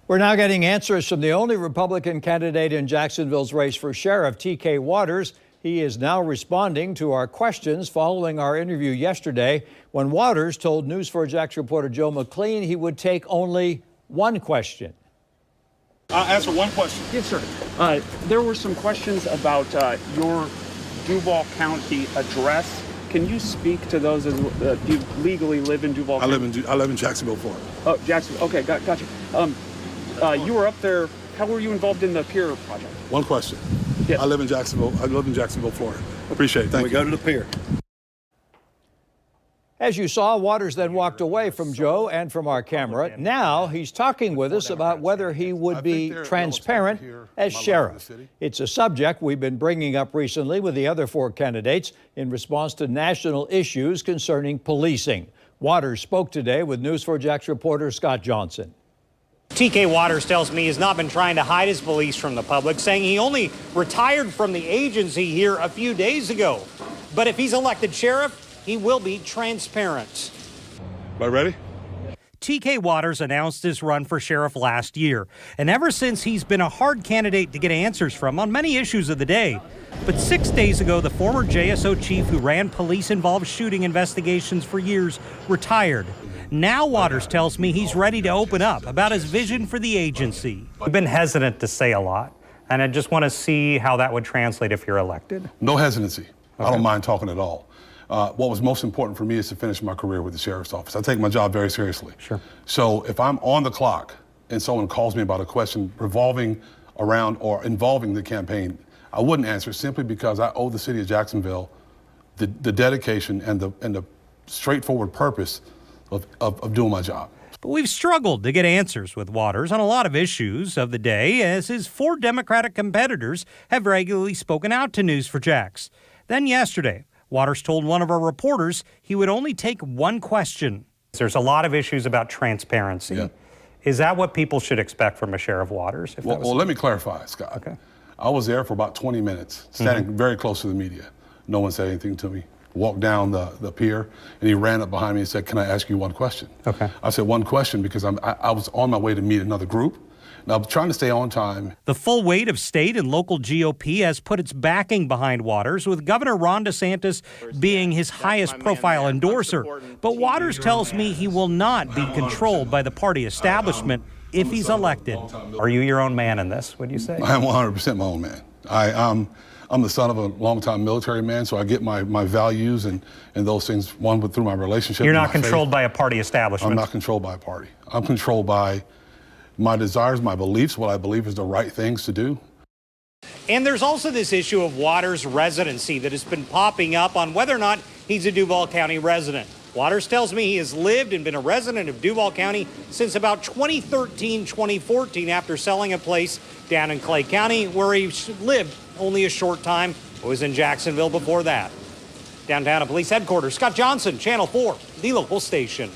We're now getting answers from the only Republican candidate in Jacksonville's race for sheriff, T.K. Waters. He is now responding to our questions following our interview yesterday when Waters told News4Jax reporter Joe McLean he would take only one question. I'll answer one question. Yes, sir. There were some questions about your Duval County address. Can you speak to those? Do you legally live in Duval County? I live in Jacksonville, Florida. Oh, Jacksonville. Okay, gotcha. You were up there. How were you involved in the pier project? One question. Yes. I live in Jacksonville. I live in Jacksonville, Florida. Appreciate it. Thank you. We go to the pier. As you saw, Waters then walked away from Joe and from our camera. Now he's talking with us about whether he would be transparent as sheriff. It's a subject we've been bringing up recently with the other four candidates in response to national issues concerning policing. Waters spoke today with News4Jax reporter Scott Johnson. T.K. Waters tells me he's not been trying to hide his beliefs from the public, saying he only retired from the agency here a few days ago. But if he's elected sheriff, he will be transparent. Everybody ready? T.K. Waters announced his run for sheriff last year, and ever since he's been a hard candidate to get answers from on many issues of the day. But 6 days ago, the former JSO chief who ran police-involved shooting investigations for years retired. Now Waters tells me he's ready to open up about his vision for the agency. You've been hesitant to say a lot, and I just want to see how that would translate if you're elected. No hesitancy. Okay. I don't mind talking at all. What was most important for me is to finish my career with the sheriff's office. I take my job very seriously. Sure. So if I'm on the clock and someone calls me about a question revolving around or involving the campaign, I wouldn't answer simply because I owe the city of Jacksonville the dedication and the straightforward purpose of doing my job. But we've struggled to get answers with Waters on a lot of issues of the day, as his four Democratic competitors have regularly spoken out to News4Jax. Then yesterday, Waters told one of our reporters he would only take one question. There's a lot of issues about transparency. Yeah. Is that what people should expect from a Sheriff Waters? Well, let me clarify, Scott. Okay. I was there for about 20 minutes, standing very close to the media. No one said anything to me. Walked down the pier, and he ran up behind me and said, "Can I ask you one question?" Okay. I said, "One question," because I was on my way to meet another group. And I'm trying to stay on time. The full weight of state and local GOP has put its backing behind Waters, with Governor Ron DeSantis being his highest profile endorser. But Waters tells me he will not be controlled by the party establishment if he's elected. Are you your own man in this, would you say? I am 100% my own man. I'm the son of a longtime military man, so I get my values and those things, one, through my relationship. You're not controlled by a party establishment? I'm not controlled by a party. I'm controlled by my desires, my beliefs, what I believe is the right things to do. And there's also this issue of Waters' residency that has been popping up on whether or not he's a Duval County resident. Waters tells me he has lived and been a resident of Duval County since about 2013, 2014, after selling a place down in Clay County where he lived only a short time. He was in Jacksonville before that. Downtown at police headquarters, Scott Johnson, Channel 4, the local station.